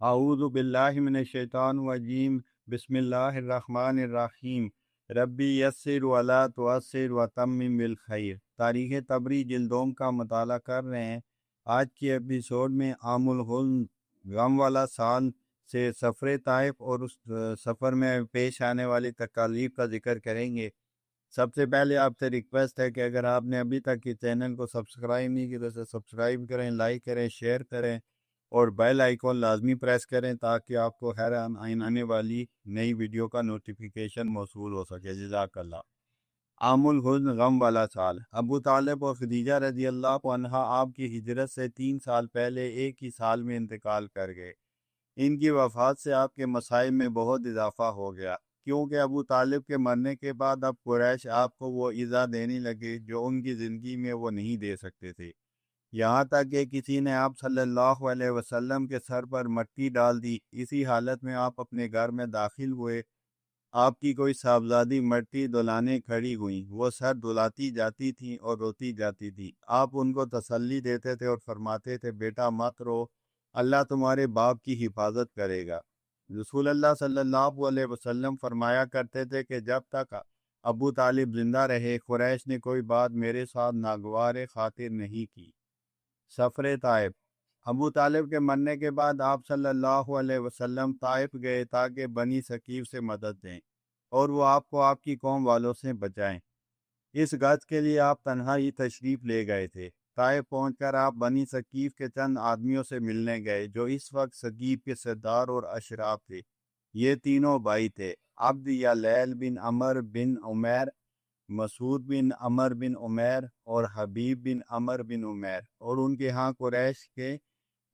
اعوذ باللہ من الشیطان الرجیم بسم اللہ الرحمن الرحیم ربی یسر ولا تعسر وتمم بالخیر۔ تاریخ طبری جلدوم کا مطالعہ کر رہے ہیں۔ آج کی ایپیسوڈ میں عام الحزن غم والا سال سے سفر طائف اور اس سفر میں پیش آنے والی تکالیف کا ذکر کریں گے۔ سب سے پہلے آپ سے ریکویسٹ ہے کہ اگر آپ نے ابھی تک اس چینل کو سبسکرائب نہیں کیا تو سبسکرائب کریں، لائک کریں، شیئر کریں اور بیل آئیکن لازمی پریس کریں تاکہ آپ کو ہر آنے والی نئی ویڈیو کا نوٹیفیکیشن موصول ہو سکے۔ جزاک اللہ۔ عام الحزن غم والا سال۔ ابو طالب اور خدیجہ رضی اللہ عنہا آپ کی ہجرت سے 3 سال پہلے ایک ہی سال میں انتقال کر گئے۔ ان کی وفات سے آپ کے مصائب میں بہت اضافہ ہو گیا، کیونکہ ابو طالب کے مرنے کے بعد اب قریش آپ کو وہ ایذا دینے لگے جو ان کی زندگی میں وہ نہیں دے سکتے تھے۔ یہاں تک کہ کسی نے آپ صلی اللہ علیہ وسلم کے سر پر مٹی ڈال دی۔ اسی حالت میں آپ اپنے گھر میں داخل ہوئے، آپ کی کوئی صاحبزادی مٹی دلانے کھڑی ہوئیں۔ وہ سر دلاتی جاتی تھیں اور روتی جاتی تھی۔ آپ ان کو تسلی دیتے تھے اور فرماتے تھے بیٹا مت رو، اللہ تمہارے باپ کی حفاظت کرے گا۔ رسول اللہ صلی اللہ علیہ وسلم فرمایا کرتے تھے کہ جب تک ابو طالب زندہ رہے قریش نے کوئی بات میرے ساتھ ناگوار خاطر نہیں کی۔ سفر طائف۔ ابو طالب کے مرنے کے بعد آپ صلی اللہ علیہ وسلم طائف گئے تاکہ بنی ثقیف سے مدد دیں اور وہ آپ کو آپ کی قوم والوں سے بچائیں۔ اس غرض کے لیے آپ تنہا ہی تشریف لے گئے تھے۔ طائف پہنچ کر آپ بنی ثقیف کے چند آدمیوں سے ملنے گئے جو اس وقت ثقیف کے سردار اور اشراف تھے۔ یہ تینوں بھائی تھے، عبد یا لیل بن عمر بن عمیر، مسعود بن عمر بن عمیر اور حبیب بن عمر بن عمیر، اور ان کے ہاں قریش کے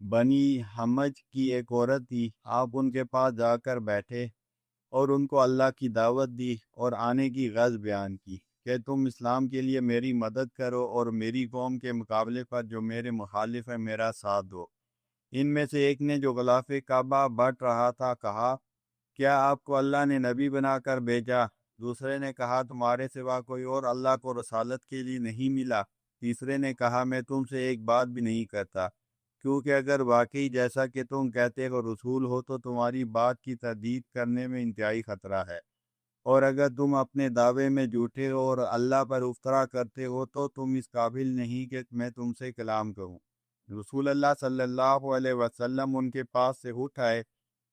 بنی حمج کی ایک عورت تھی۔ آپ ان کے پاس جا کر بیٹھے اور ان کو اللہ کی دعوت دی اور آنے کی غرض بیان کی کہ تم اسلام کے لیے میری مدد کرو اور میری قوم کے مقابلے پر جو میرے مخالف ہے میرا ساتھ دو۔ ان میں سے ایک نے جو غلاف کعبہ بٹ رہا تھا کہا کیا آپ کو اللہ نے نبی بنا کر بھیجا؟ دوسرے نے کہا تمہارے سوا کوئی اور اللہ کو رسالت کے لیے نہیں ملا؟ تیسرے نے کہا میں تم سے ایک بات بھی نہیں کرتا، کیونکہ اگر واقعی جیسا کہ تم کہتے ہو رسول ہو تو تمہاری بات کی تردید کرنے میں انتہائی خطرہ ہے، اور اگر تم اپنے دعوے میں جھوٹے ہو اور اللہ پر افطرا کرتے ہو تو تم اس قابل نہیں کہ میں تم سے کلام کروں۔ رسول اللہ صلی اللہ علیہ وسلم ان کے پاس سے اٹھ آئے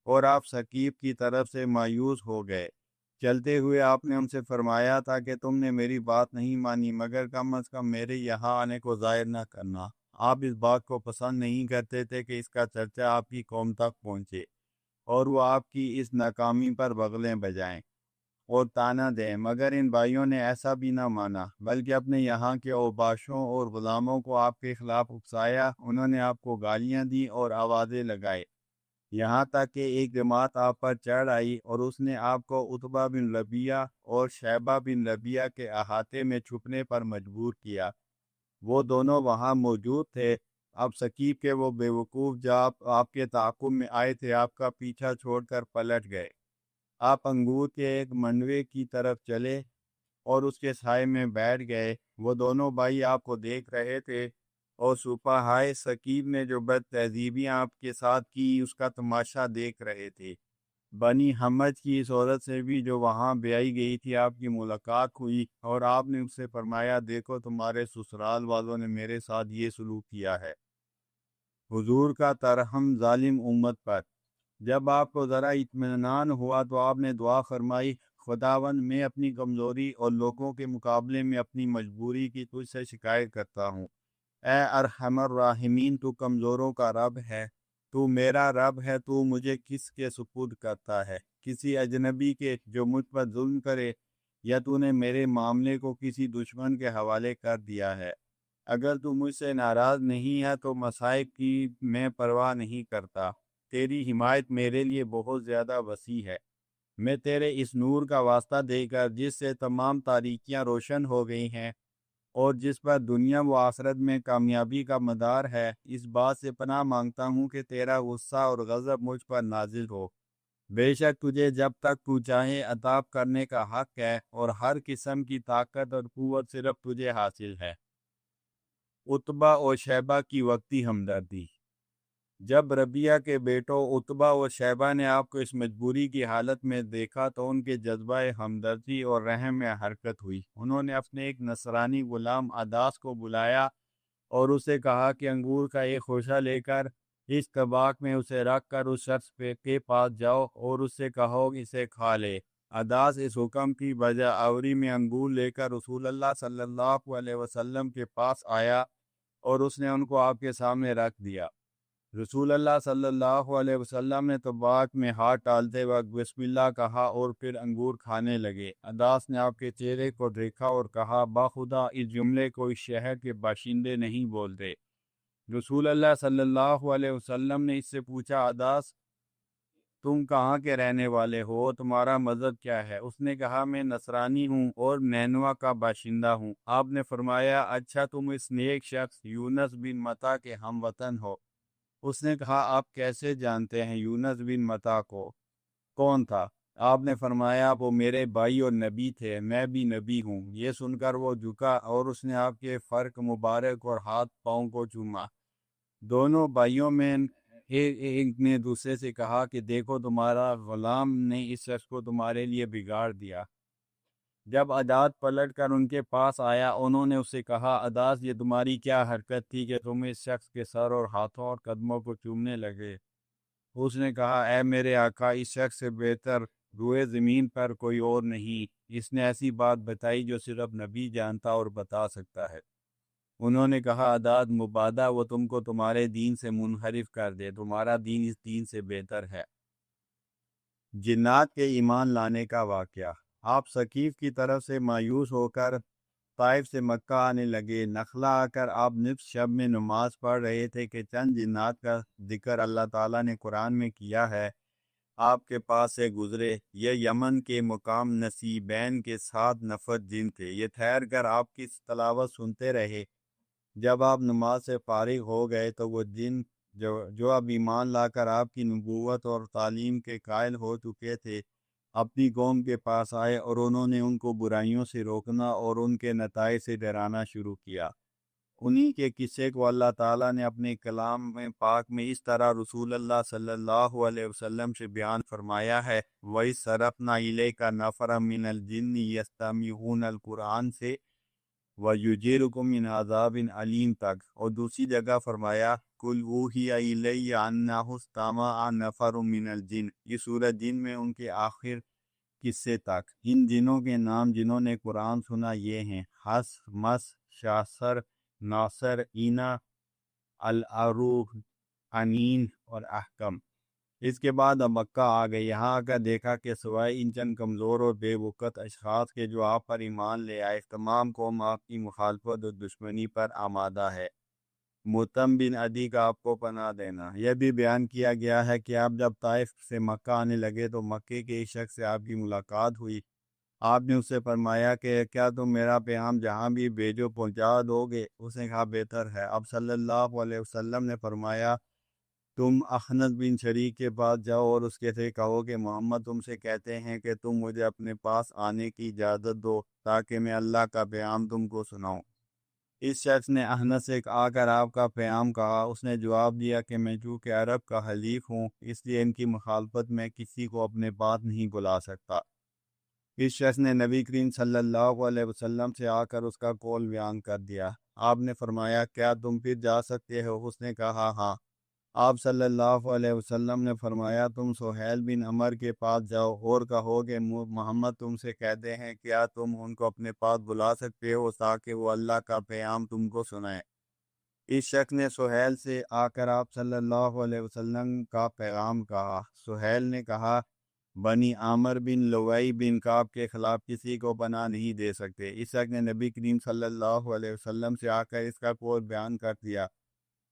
اور آپ ثقیف کی طرف سے مایوس ہو گئے۔ چلتے ہوئے آپ نے ان سے فرمایا تھا کہ تم نے میری بات نہیں مانی مگر کم از کم میرے یہاں آنے کو ظاہر نہ کرنا۔ آپ اس بات کو پسند نہیں کرتے تھے کہ اس کا چرچا آپ کی قوم تک پہنچے اور وہ آپ کی اس ناکامی پر بغلیں بجائیں اور تانا دیں، مگر ان بھائیوں نے ایسا بھی نہ مانا بلکہ اپنے یہاں کے اوباشوں اور غلاموں کو آپ کے خلاف اکسایا۔ انہوں نے آپ کو گالیاں دی اور آوازیں لگائے، یہاں تک کہ ایک جماعت آپ پر چڑھ آئی اور اس نے آپ کو عتبہ بن ربیعہ اور شیبہ بن ربیعہ کے احاطے میں چھپنے پر مجبور کیا۔ وہ دونوں وہاں موجود تھے۔ اب ثقیف کے وہ بیوقوف جب آپ کے تعاقب میں آئے تھے آپ کا پیچھا چھوڑ کر پلٹ گئے۔ آپ انگور کے ایک منڈوے کی طرف چلے اور اس کے سائے میں بیٹھ گئے۔ وہ دونوں بھائی آپ کو دیکھ رہے تھے اور صفحائے ثقیف نے جو بد تہذیبیاں آپ کے ساتھ کی اس کا تماشا دیکھ رہے تھے۔ بنی حمج کی اس عورت سے بھی جو وہاں بیائی گئی تھی آپ کی ملاقات ہوئی اور آپ نے اس سے فرمایا دیکھو تمہارے سسرال والوں نے میرے ساتھ یہ سلوک کیا ہے۔ حضور کا ترحم ظالم امت پر۔ جب آپ کو ذرا اطمینان ہوا تو آپ نے دعا فرمائی خداوند میں اپنی کمزوری اور لوگوں کے مقابلے میں اپنی مجبوری کی تجھ سے شکایت کرتا ہوں۔ اے ارحم الراحمین، تو کمزوروں کا رب ہے، تو میرا رب ہے، تو مجھے کس کے سپرد کرتا ہے؟ کسی اجنبی کے جو مجھ پر ظلم کرے، یا تو نے میرے معاملے کو کسی دشمن کے حوالے کر دیا ہے؟ اگر تو مجھ سے ناراض نہیں ہے تو مصائب کی میں پرواہ نہیں کرتا، تیری حمایت میرے لیے بہت زیادہ وسیع ہے۔ میں تیرے اس نور کا واسطہ دے کر جس سے تمام تاریکیاں روشن ہو گئی ہیں اور جس پر دنیا و آخرت میں کامیابی کا مدار ہے، اس بات سے پناہ مانگتا ہوں کہ تیرا غصہ اور غضب مجھ پر نازل ہو۔ بے شک تجھے جب تک تو چاہے عطاب کرنے کا حق ہے اور ہر قسم کی طاقت اور قوت صرف تجھے حاصل ہے۔ عتبہ اور شیبہ کی وقتی ہمدردی۔ جب ربیہ کے بیٹوں عتبہ و شیبہ نے آپ کو اس مجبوری کی حالت میں دیکھا تو ان کے جذبہ ہمدردی اور رحم میں حرکت ہوئی۔ انہوں نے اپنے ایک نصرانی غلام عداس کو بلایا اور اسے کہا کہ انگور کا ایک خوشہ لے کر اس طباق میں اسے رکھ کر اس شخص کے پاس جاؤ اور اس سے کہو کہ اسے کھا لے۔ عداس اس حکم کی بجا آوری میں انگور لے کر رسول اللہ صلی اللہ علیہ وسلم کے پاس آیا اور اس نے ان کو آپ کے سامنے رکھ دیا۔ رسول اللہ صلی اللہ علیہ وسلم نے طباق میں ہاتھ ڈالتے وقت بسم اللہ کہا اور پھر انگور کھانے لگے۔ عداس نے آپ کے چہرے کو دیکھا اور کہا بخدا اس جملے کو اس شہر کے باشندے نہیں بولتے۔ رسول اللہ صلی اللہ علیہ وسلم نے اس سے پوچھا عداس تم کہاں کے رہنے والے ہو، تمہارا مذہب کیا ہے؟ اس نے کہا میں نصرانی ہوں اور نینوا کا باشندہ ہوں۔ آپ نے فرمایا اچھا تم اس نیک شخص یونس بن متا کے ہم وطن ہو۔ اس نے کہا آپ کیسے جانتے ہیں یونس بن متا کو؟ کون تھا؟ آپ نے فرمایا وہ میرے بھائی اور نبی تھے، میں بھی نبی ہوں۔ یہ سن کر وہ جھکا اور اس نے آپ کے فرق مبارک اور ہاتھ پاؤں کو چوما۔ دونوں بھائیوں میں ایک نے دوسرے سے کہا کہ دیکھو تمہارا غلام نے اس شخص کو تمہارے لیے بگاڑ دیا۔ جب عداد پلٹ کر ان کے پاس آیا انہوں نے اسے کہا عداس یہ تمہاری کیا حرکت تھی کہ تم اس شخص کے سر اور ہاتھوں اور قدموں کو چومنے لگے؟ اس نے کہا اے میرے آقا اس شخص سے بہتر روئے زمین پر کوئی اور نہیں، اس نے ایسی بات بتائی جو صرف نبی جانتا اور بتا سکتا ہے۔ انہوں نے کہا عداد مبادہ وہ تم کو تمہارے دین سے منحرف کر دے، تمہارا دین اس دین سے بہتر ہے۔ جنات کے ایمان لانے کا واقعہ۔ آپ ثقیف کی طرف سے مایوس ہو کر طائف سے مکہ آنے لگے۔ نخلا آ کر آپ نصف شب میں نماز پڑھ رہے تھے کہ چند جنات کا ذکر اللہ تعالیٰ نے قرآن میں کیا ہے آپ کے پاس سے گزرے۔ یہ یمن کے مقام نصیبین کے 7 نفر جن تھے۔ یہ ٹھہر کر آپ کی تلاوت سنتے رہے۔ جب آپ نماز سے فارغ ہو گئے تو وہ جن جو اب ایمان لا کر آپ کی نبوت اور تعلیم کے قائل ہو چکے تھے اپنی قوم کے پاس آئے اور انہوں نے ان کو برائیوں سے روکنا اور ان کے نتائج سے ڈرانا شروع کیا۔ انہی کے قصے کو اللہ تعالیٰ نے اپنے کلام میں پاک میں اس طرح رسول اللہ صلی اللہ علیہ وسلم سے بیان فرمایا ہے وَإِذْ صَرَفْنَا إِلَيْكَ نَفَرًا مِنَ الْجِنِّ يَسْتَمِعُونَ الْقُرْآنَ سے وَيُجِيرُكُم مِّنْ عَذَابٍ علیم تک، اور دوسری جگہ فرمایا قُلْ أُوحِيَ إِلَيَّ أَنَّهُ اسْتَمَعَ نَفَرٌ مِّنَ الْجِنِّ، یہ سورۃ جن میں ان کے آخر قصے تک۔ ان جنوں کے نام جنہوں نے قرآن سنا یہ ہیں حس، مس، شاسر، ناصر، اینا، العروح، انین اور احکم۔ اس کے بعد اب مکہ آ گئے۔ یہاں آ کر دیکھا کہ سوائے ان چند کمزور اور بے وقت اشخاص کے جو آپ پر ایمان لے آئے تمام قوم آپ کی مخالفت اور دشمنی پر آمادہ ہے۔ متم بن عدی کا آپ کو پناہ دینا۔ یہ بھی بیان کیا گیا ہے کہ آپ جب طائف سے مکہ آنے لگے تو مکے کے ایک شخص سے آپ کی ملاقات ہوئی۔ آپ نے اس سے فرمایا کہ کیا تم میرا پیغام جہاں بھی بھیجو پہنچا دو گے؟ اس نے کہا بہتر ہے۔ اب صلی اللہ علیہ وسلم نے فرمایا تم اخنس بن شریک کے پاس جاؤ اور اس کے سے کہو کہ محمد تم سے کہتے ہیں کہ تم مجھے اپنے پاس آنے کی اجازت دو تاکہ میں اللہ کا پیغام تم کو سناؤں۔ اس شخص نے احنس سے آ کر آپ کا پیغام کہا۔ اس نے جواب دیا کہ میں چونکہ عرب کا حلیف ہوں اس لیے ان کی مخالفت میں کسی کو اپنے پاس نہیں بلا سکتا۔ اس شخص نے نبی کریم صلی اللہ علیہ وسلم سے آ کر اس کا قول بیان کر دیا۔ آپ نے فرمایا کیا تم پھر جا سکتے ہو؟ اس نے کہا ہاں۔ آپ صلی اللہ علیہ وسلم نے فرمایا تم سہیل بن عمر کے پاس جاؤ اور کہو کہ محمد تم سے کہتے ہیں کیا تم ان کو اپنے پاس بلا سکتے ہو تاکہ وہ اللہ کا پیغام تم کو سنائیں۔ اس شخص نے سہیل سے آ کر آپ صلی اللہ علیہ وسلم کا پیغام کہا۔ سہیل نے کہا بنی عامر بن لوئی بن کعب کے خلاف کسی کو پناہ نہیں دے سکتے۔ اس شخص نے نبی کریم صلی اللہ علیہ وسلم سے آ کر اس کا قول بیان کر دیا۔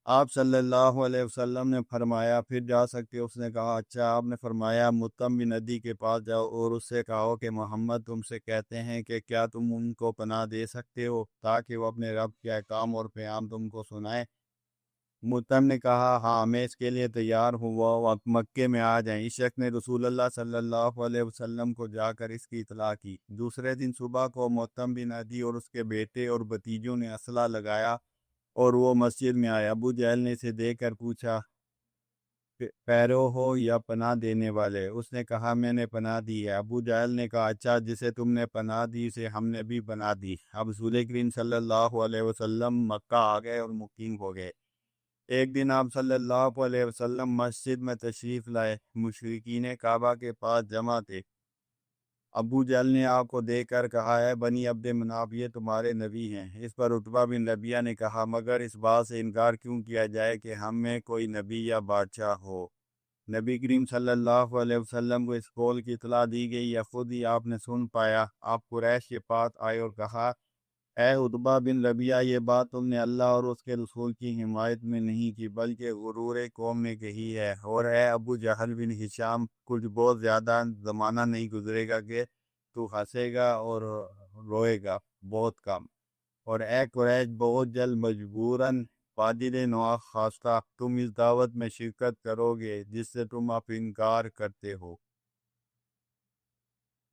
آپ صلی اللہ علیہ وسلم نے فرمایا پھر جا سکتے ہو؟ اس نے کہا اچھا۔ آپ نے فرمایا متم بن عدی کے پاس جاؤ اور اس سے کہو کہ محمد تم سے کہتے ہیں کہ کیا تم ان کو پناہ دے سکتے ہو تاکہ وہ اپنے رب کے احکام اور پیغام تم کو سنائیں۔ متم نے کہا ہاں میں اس کے لیے تیار ہوں، وہ مکے میں آ جائیں۔ اس شخص نے رسول اللہ صلی اللہ علیہ وسلم کو جا کر اس کی اطلاع کی۔ دوسرے دن صبح کو متم بن عدی اور اس کے بیٹے اور بھتیجوں نے اسلحہ لگایا اور وہ مسجد میں آئے۔ ابو جہل نے اسے دیکھ کر پوچھا پیرو ہو یا پناہ دینے والے؟ اس نے کہا میں نے پناہ دی ہے۔ ابو جہل نے کہا اچھا، جسے تم نے پناہ دی اسے ہم نے بھی پناہ دی۔ اب رسول کریم صلی اللہ علیہ وسلم مکہ آ گئے اور مقیم ہو گئے۔ ایک دن آپ صلی اللہ علیہ وسلم مسجد میں تشریف لائے، مشرکین کعبہ کے پاس جمع تھے۔ ابو جہل نے آپ کو دیکھ کر کہا ہے بنی عبد مناف، یہ تمہارے نبی ہیں۔ اس پر عتبہ بن ربیعہ نے کہا مگر اس بات سے انکار کیوں کیا جائے کہ ہم میں کوئی نبی یا بادشاہ ہو؟ نبی کریم صلی اللہ علیہ وسلم کو اس قول کی اطلاع دی گئی یا خود ہی آپ نے سن پایا؟ آپ قریش کے پاس آئے اور کہا اے عتبہ بن ربیعہ، یہ بات تم نے اللہ اور اس کے رسول کی حمایت میں نہیں کی بلکہ غرور قوم میں کہی ہے۔ اور اے ابو جہل بن ہشام، کچھ بہت زیادہ زمانہ نہیں گزرے گا کہ تو ہنسے گا اور روئے گا، بہت کم۔ اور اے قریش، بہت جلد مجبوراً فاجر نواح خواستہ تم اس دعوت میں شرکت کرو گے جس سے تم اب انکار کرتے ہو۔